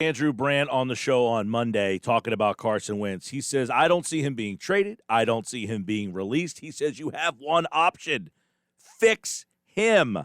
Andrew Brandt on the show on Monday talking about Carson Wentz. He says, I don't see him being traded. I don't see him being released. He says you have one option. Fix him.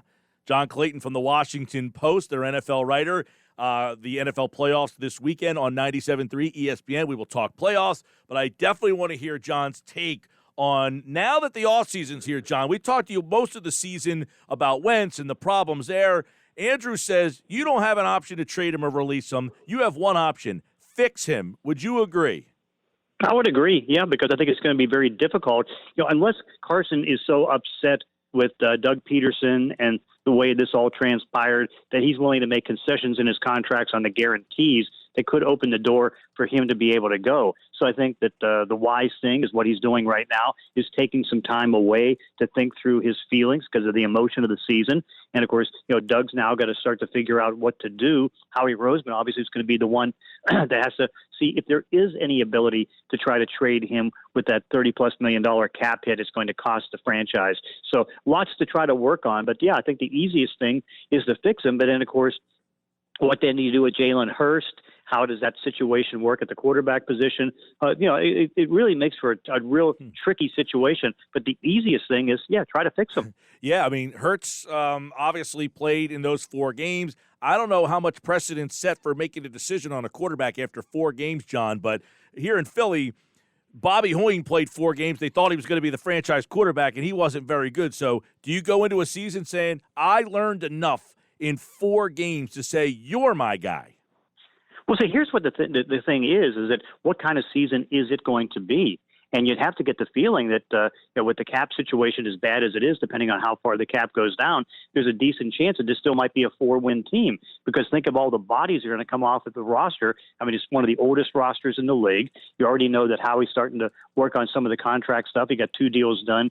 John Clayton from the Washington Post, their NFL writer. The NFL playoffs this weekend on 97.3 ESPN. We will talk playoffs, but I definitely want to hear John's take on now that the offseason's here, John. We talked to you most of the season about Wentz and the problems there. Andrew says you don't have an option to trade him or release him. You have one option. Fix him. Would you agree? I would agree, yeah, because I think it's going to be very difficult. Unless Carson is so upset with Doug Peterson and the way this all transpired that he's willing to make concessions in his contracts on the guarantees that could open the door for him to be able to go. So I think that the wise thing is what he's doing right now is taking some time away to think through his feelings because of the emotion of the season. And, of course, Doug's now got to start to figure out what to do. Howie Roseman obviously is going to be the one that has to see if there is any ability to try to trade him with that $30+ million cap hit it's going to cost the franchise. So lots to try to work on. But, yeah, I think the easiest thing is to fix him. But then, of course, what then do you do with Jalen Hurst? How does that situation work at the quarterback position? It really makes for a real tricky situation. But the easiest thing is, try to fix him. Yeah, I mean, Hurts obviously played in those 4 games. I don't know how much precedent set for making a decision on a quarterback after 4 games, John, but here in Philly, Bobby Hoying played 4 games. They thought he was going to be the franchise quarterback, and he wasn't very good. So do you go into a season saying, I learned enough in 4 games to say you're my guy? Well, see, here's what the thing is that what kind of season is it going to be? And you'd have to get the feeling that with the cap situation as bad as it is, depending on how far the cap goes down, there's a decent chance that this still might be a 4-win team. Because think of all the bodies that are going to come off of the roster. I mean, it's one of the oldest rosters in the league. You already know that Howie's starting to work on some of the contract stuff. He got 2 deals done.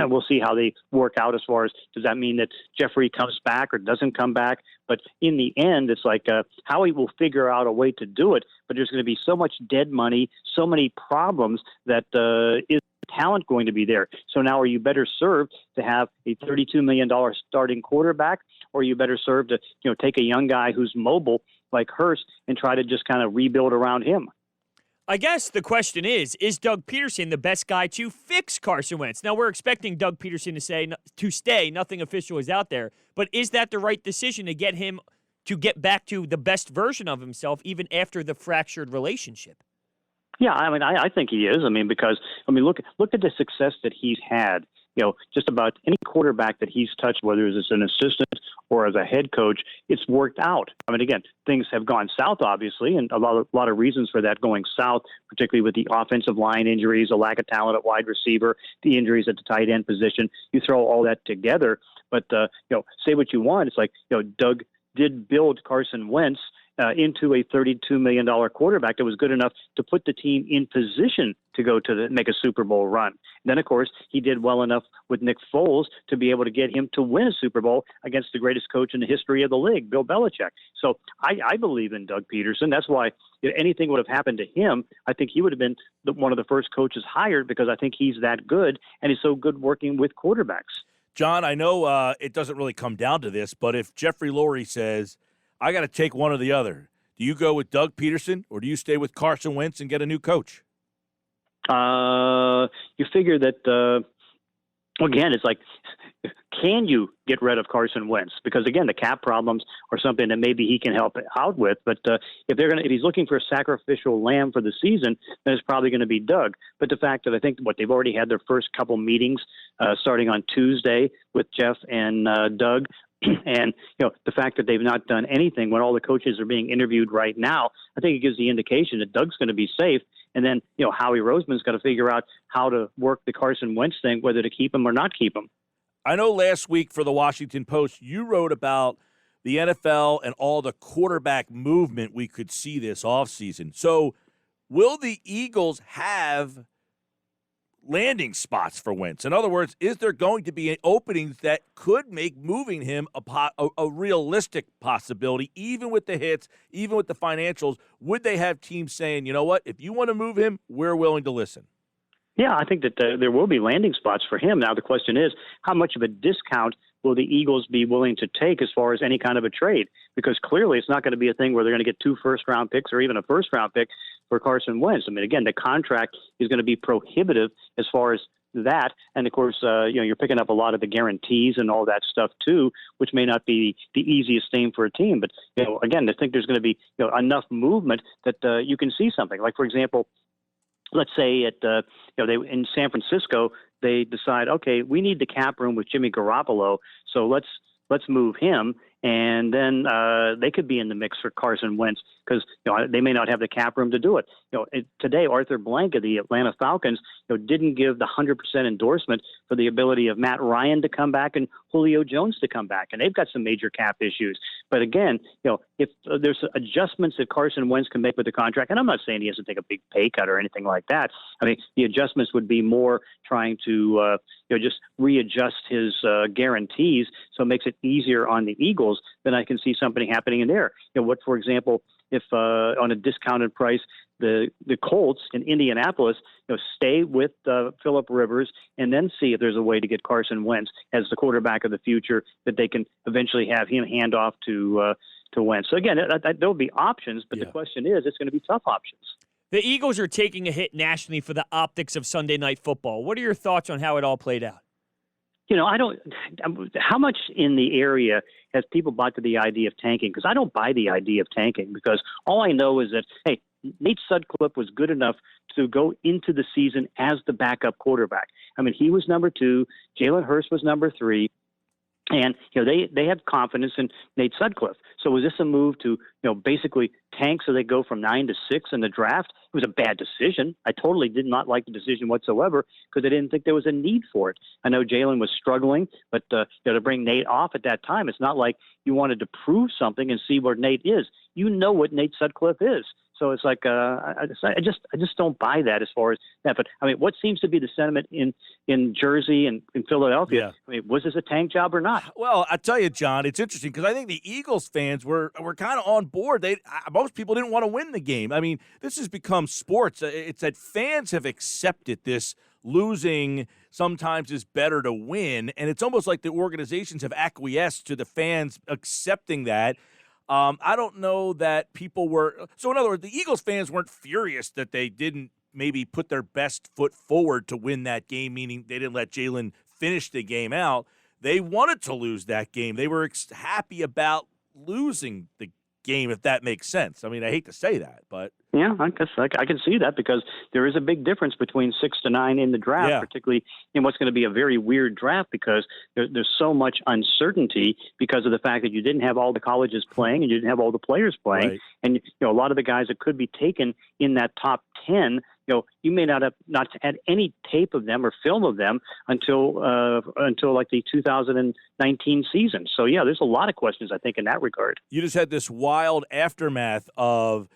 We'll see how they work out as far as does that mean that Jeffrey comes back or doesn't come back. But in the end, it's like Howie will figure out a way to do it. But there's going to be so much dead money, so many problems that is talent going to be there. So now are you better served to have a $32 million starting quarterback, or are you better served to take a young guy who's mobile like Hurst and try to just kind of rebuild around him? I guess the question is Doug Peterson the best guy to fix Carson Wentz? Now, we're expecting Doug Peterson to stay. Nothing official is out there. But is that the right decision to get him to get back to the best version of himself even after the fractured relationship? Yeah, I mean, I think he is. I mean, because, look at the success that he's had. Just about any quarterback that he's touched, whether it's an assistant or as a head coach, it's worked out. I mean, again, things have gone south, obviously, and a lot of reasons for that going south, particularly with the offensive line injuries, a lack of talent at wide receiver, the injuries at the tight end position. You throw all that together, but, say what you want. It's like, Doug did build Carson Wentz into a $32 million quarterback that was good enough to put the team in position to go to make a Super Bowl run. Then, of course, he did well enough with Nick Foles to be able to get him to win a Super Bowl against the greatest coach in the history of the league, Bill Belichick. So I believe in Doug Peterson. That's why if anything would have happened to him, I think he would have been one of the first coaches hired because I think he's that good and he's so good working with quarterbacks. John, I know it doesn't really come down to this, but if Jeffrey Lurie says, I got to take one or the other, do you go with Doug Peterson or do you stay with Carson Wentz and get a new coach? You figure that, again, it's like, can you get rid of Carson Wentz? Because, again, the cap problems are something that maybe he can help out with. But if he's looking for a sacrificial lamb for the season, then it's probably going to be Doug. But the fact that I think they've already had their first couple meetings starting on Tuesday with Jeff and Doug. And, the fact that they've not done anything when all the coaches are being interviewed right now, I think it gives the indication that Doug's going to be safe. And then, Howie Roseman's got to figure out how to work the Carson Wentz thing, whether to keep him or not keep him. I know last week for the Washington Post, you wrote about the NFL and all the quarterback movement we could see this offseason. So will the Eagles have landing spots for Wentz? In other words, is there going to be openings that could make moving him a realistic possibility, even with the hits, even with the financials? Would they have teams saying, you know what, if you want to move him, we're willing to listen? Yeah, I think that there will be landing spots for him. Now, the question is, how much of a discount will the Eagles be willing to take as far as any kind of a trade? Because clearly it's not going to be a thing where they're going to get 2 first-round picks or even a first-round pick for Carson Wentz. I mean, again, the contract is going to be prohibitive as far as that. And, of course, you're picking up a lot of the guarantees and all that stuff, too, which may not be the easiest thing for a team. But, again, I think there's going to be enough movement that you can see something. Like, for example, let's say they in San Francisco, they decide, okay, we need the cap room with Jimmy Garoppolo, so let's move him, and then they could be in the mix for Carson Wentz because they may not have the cap room to do it. Today, Arthur Blank of the Atlanta Falcons didn't give the 100% endorsement for the ability of Matt Ryan to come back and Julio Jones to come back, and they've got some major cap issues. But again, if there's adjustments that Carson Wentz can make with the contract, and I'm not saying he has to take a big pay cut or anything like that. I mean, the adjustments would be more trying to just readjust his guarantees so it makes it easier on the Eagles. Then I can see something happening in there. For example, if on a discounted price, the Colts in Indianapolis, stay with Phillip Rivers and then see if there's a way to get Carson Wentz as the quarterback of the future that they can eventually have him hand off to Wentz. So again, there'll be options, but the question is, it's going to be tough options. The Eagles are taking a hit nationally for the optics of Sunday Night Football. What are your thoughts on how it all played out? How much in the area has people bought to the idea of tanking? Because I don't buy the idea of tanking because all I know is that, hey, Nate Sutcliffe was good enough to go into the season as the backup quarterback. I mean, he was number 2. Jalen Hurts was number 3. And, they had confidence in Nate Sutcliffe. So was this a move to, basically tank so they go from 9 to 6 in the draft? It was a bad decision. I totally did not like the decision whatsoever because I didn't think there was a need for it. I know Jalen was struggling, but to bring Nate off at that time, it's not like you wanted to prove something and see where Nate is. You know what Nate Sutcliffe is. So it's like I just don't buy that as far as that. But I mean, what seems to be the sentiment in Jersey and in Philadelphia? Yeah. I mean, was this a tank job or not? Well, I tell you, John, it's interesting because I think the Eagles fans were kind of on board. Most people didn't want to win the game. I mean, this has become sports. It's that fans have accepted this. Losing sometimes is better to win, and it's almost like the organizations have acquiesced to the fans accepting that. I don't know that people were – so, in other words, the Eagles fans weren't furious that they didn't maybe put their best foot forward to win that game, meaning they didn't let Jalen finish the game out. They wanted to lose that game. They were happy about losing the game, if that makes sense. I mean, I hate to say that, but – yeah, I guess I can see that because there is a big difference between 6 to 9 in the draft, particularly in what's going to be a very weird draft because there's so much uncertainty because of the fact that you didn't have all the colleges playing and you didn't have all the players playing. Right. And a lot of the guys that could be taken in that top 10, you may not have had any tape of them or film of them until like the 2019 season. So, yeah, there's a lot of questions, I think, in that regard. You just had this wild aftermath of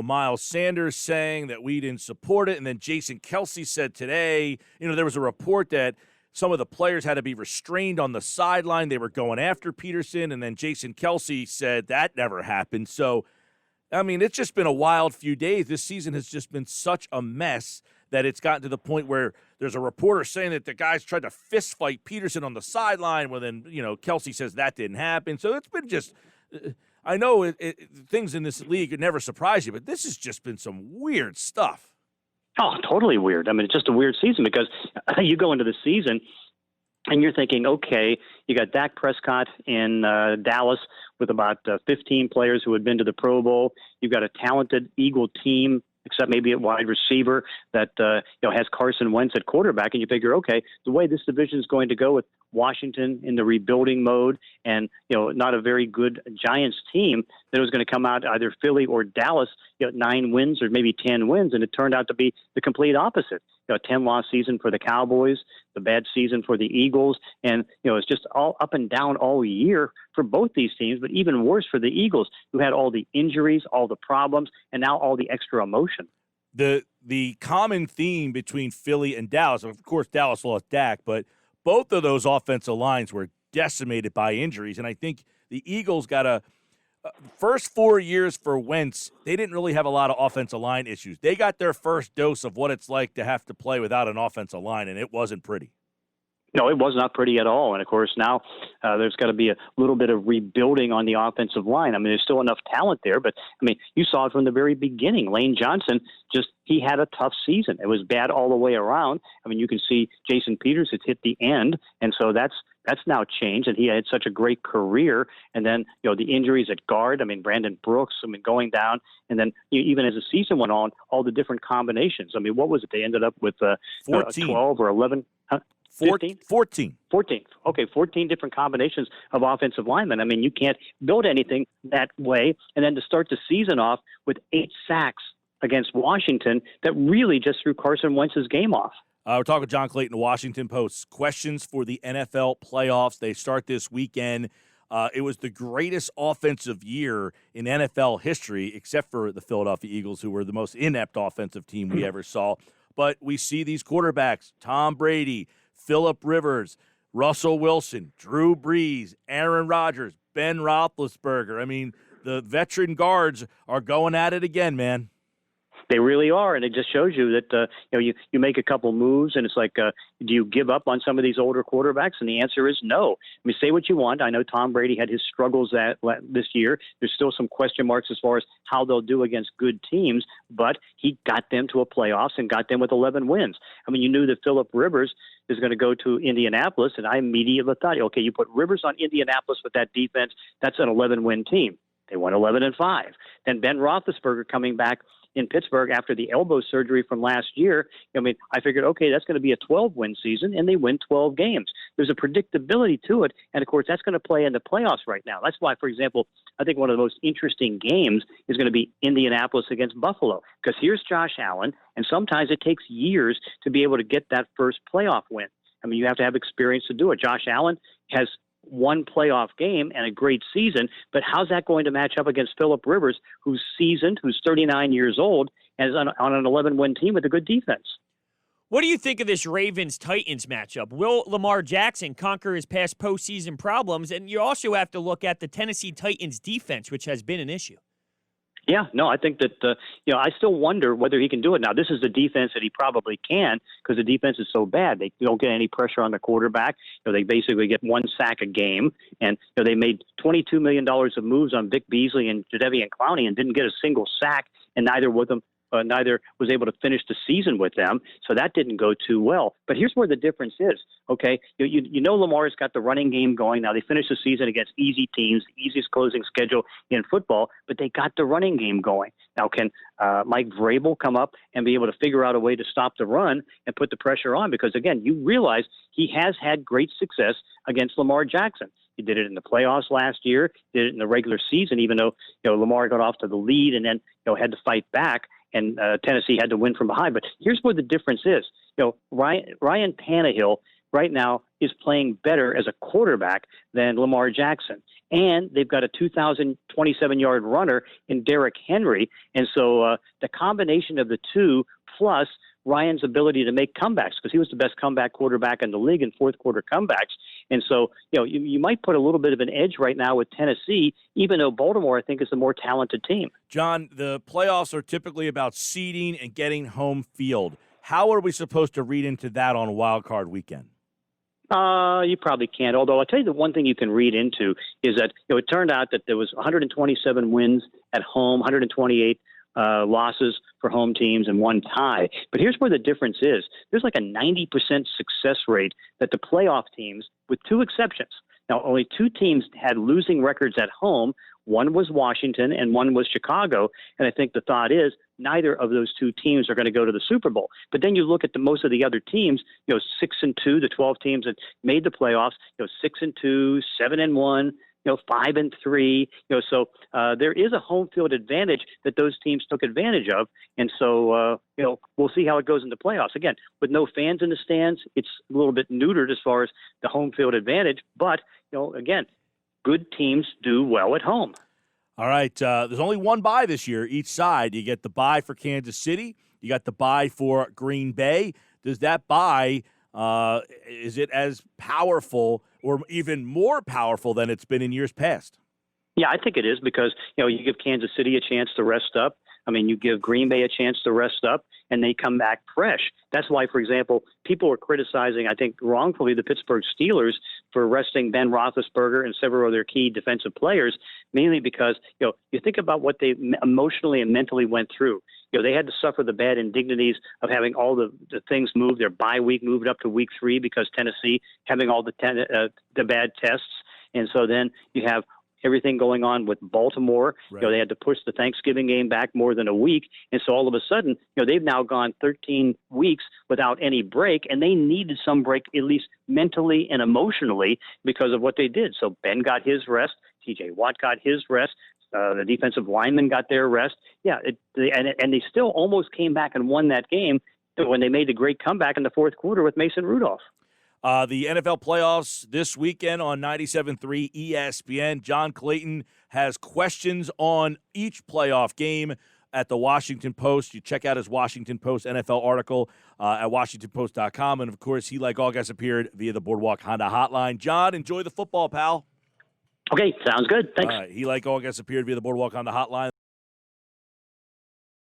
Miles Sanders saying that we didn't support it. And then Jason Kelce said today, there was a report that some of the players had to be restrained on the sideline. They were going after Peterson. And then Jason Kelce said that never happened. So, I mean, it's just been a wild few days. This season has just been such a mess that it's gotten to the point where there's a reporter saying that the guys tried to fist fight Peterson on the sideline. Well, then, Kelce says that didn't happen. So it's been just I know things in this league would never surprise you, but this has just been some weird stuff. Oh, totally weird. I mean, it's just a weird season because you go into the season and you're thinking, okay, you got Dak Prescott in Dallas with about 15 players who had been to the Pro Bowl. You've got a talented Eagle team, except maybe at wide receiver that has Carson Wentz at quarterback, and you figure, okay, the way this division is going to go with Washington in the rebuilding mode and not a very good Giants team, that it was going to come out either Philly or Dallas 9 wins or maybe 10 wins, and it turned out to be the complete opposite. A 10-loss season for the Cowboys, the bad season for the Eagles, and it's just all up and down all year for both these teams, but even worse for the Eagles, who had all the injuries, all the problems, and now all the extra emotion. The common theme between Philly and Dallas, of course, Dallas lost Dak, but both of those offensive lines were decimated by injuries, and I think the Eagles got a first 4 years for Wentz, they didn't really have a lot of offensive line issues. They got their first dose of what it's like to have to play without an offensive line, and it wasn't pretty. No, it was not pretty at all. And, of course, now there's got to be a little bit of rebuilding on the offensive line. I mean, there's still enough talent there. But, I mean, you saw it from the very beginning. Lane Johnson he had a tough season. It was bad all the way around. I mean, you can see Jason Peters has hit the end. And so that's now changed. And he had such a great career. And then, the injuries at guard, I mean, Brandon Brooks, going down. And then even as the season went on, all the different combinations. I mean, what was it? They ended up with 12 or 11. 14. 14. Okay, 14 different combinations of offensive linemen. I mean, you can't build anything that way. And then to start the season off with 8 sacks against Washington, that really just threw Carson Wentz's game off. We're talking with John Clayton, the Washington Post. Questions for the NFL playoffs. They start this weekend. It was the greatest offensive year in NFL history, except for the Philadelphia Eagles, who were the most inept offensive team we ever saw. But we see these quarterbacks, Tom Brady, Phillip Rivers, Russell Wilson, Drew Brees, Aaron Rodgers, Ben Roethlisberger. I mean, the veteran guards are going at it again, man. They really are, and it just shows you that you make a couple moves, and it's like, do you give up on some of these older quarterbacks? And the answer is no. I mean, say what you want. I know Tom Brady had his struggles this year. There's still some question marks as far as how they'll do against good teams, but he got them to a playoffs and got them with 11 wins. I mean, you knew that Phillip Rivers is going to go to Indianapolis, and I immediately thought, okay, you put Rivers on Indianapolis with that defense, that's an 11-win team. They won 11-5. Then Ben Roethlisberger coming back in Pittsburgh after the elbow surgery from last year. I mean, I figured, okay, that's going to be a 12-win season, and they win 12 games. There's a predictability to it, and, of course, that's going to play in the playoffs right now. That's why, for example, I think one of the most interesting games is going to be Indianapolis against Buffalo, because here's Josh Allen, and sometimes it takes years to be able to get that first playoff win. I mean, you have to have experience to do it. Josh Allen has one playoff game and a great season, but how's that going to match up against Phillip Rivers, who's seasoned, who's 39 years old, and is on an 11-win team with a good defense? What do you think of this Ravens-Titans matchup? Will Lamar Jackson conquer his past postseason problems? And you also have to look at the Tennessee Titans defense, which has been an issue. Yeah, no, I think that, I still wonder whether he can do it. Now, this is the defense that he probably can, because the defense is so bad. They don't get any pressure on the quarterback. They basically get 1 sack a game. And they made $22 million of moves on Vic Beasley and Jadeveon Clowney and didn't get a single sack, and neither was able to finish the season with them. So that didn't go too well. But here's where the difference is, okay? Lamar's got the running game going. Now, they finished the season against easy teams, the easiest closing schedule in football, but they got the running game going. Now, can Mike Vrabel come up and be able to figure out a way to stop the run and put the pressure on? Because, again, you realize he has had great success against Lamar Jackson. He did it in the playoffs last year, did it in the regular season, even though Lamar got off to the lead and then had to fight back. And Tennessee had to win from behind. But here's where the difference is. Ryan Tannehill right now is playing better as a quarterback than Lamar Jackson. And they've got a 2,027-yard runner in Derrick Henry. And so the combination of the two plus Ryan's ability to make comebacks, because he was the best comeback quarterback in the league in fourth-quarter comebacks. And so, you might put a little bit of an edge right now with Tennessee, even though Baltimore, I think, is the more talented team. John, the playoffs are typically about seeding and getting home field. How are we supposed to read into that on Wild Card Weekend? You probably can't. Although I'll tell you the one thing you can read into is that it turned out that there was 127 wins at home, 128 losses for home teams, and 1 tie. But here's where the difference is. There's like a 90% success rate that the playoff teams, with 2 exceptions. Now, only 2 teams had losing records at home. One was Washington and one was Chicago. And I think the thought is neither of those 2 teams are going to go to the Super Bowl. But then you look at most of the other teams, 6-2, the 12 teams that made the playoffs, 6-2, 7-1, 5-3. So there is a home field advantage that those teams took advantage of. And so, we'll see how it goes in the playoffs. Again, with no fans in the stands, it's a little bit neutered as far as the home field advantage. But, again, good teams do well at home. All right. There's only one bye this year, each side. You get the bye for Kansas City. You got the bye for Green Bay. Does that bye, is it as powerful or even more powerful than it's been in years past? Yeah, I think it is because, you give Kansas City a chance to rest up. I mean, you give Green Bay a chance to rest up, and they come back fresh. That's why, for example, people are criticizing, I think wrongfully, the Pittsburgh Steelers for resting Ben Roethlisberger and several of their key defensive players, mainly because, you think about what they emotionally and mentally went through. They had to suffer the bad indignities of having all the things moved. Their bye week moved up to week 3 because Tennessee having all the bad tests. And so then you have everything going on with Baltimore. Right. They had to push the Thanksgiving game back more than a week. And so all of a sudden, they've now gone 13 weeks without any break, and they needed some break, at least mentally and emotionally, because of what they did. So Ben got his rest. TJ Watt got his rest. The defensive linemen got their rest. Yeah, and they still almost came back and won that game when they made the great comeback in the fourth quarter with Mason Rudolph. The NFL playoffs this weekend on 97.3 ESPN. John Clayton has questions on each playoff game at the Washington Post. You check out his Washington Post NFL article at WashingtonPost.com. And, of course, he, like all guys, appeared via the Boardwalk Honda hotline. John, enjoy the football, pal. Okay, sounds good. Thanks. All right. He, like all guests, appeared via the Boardwalk on the hotline.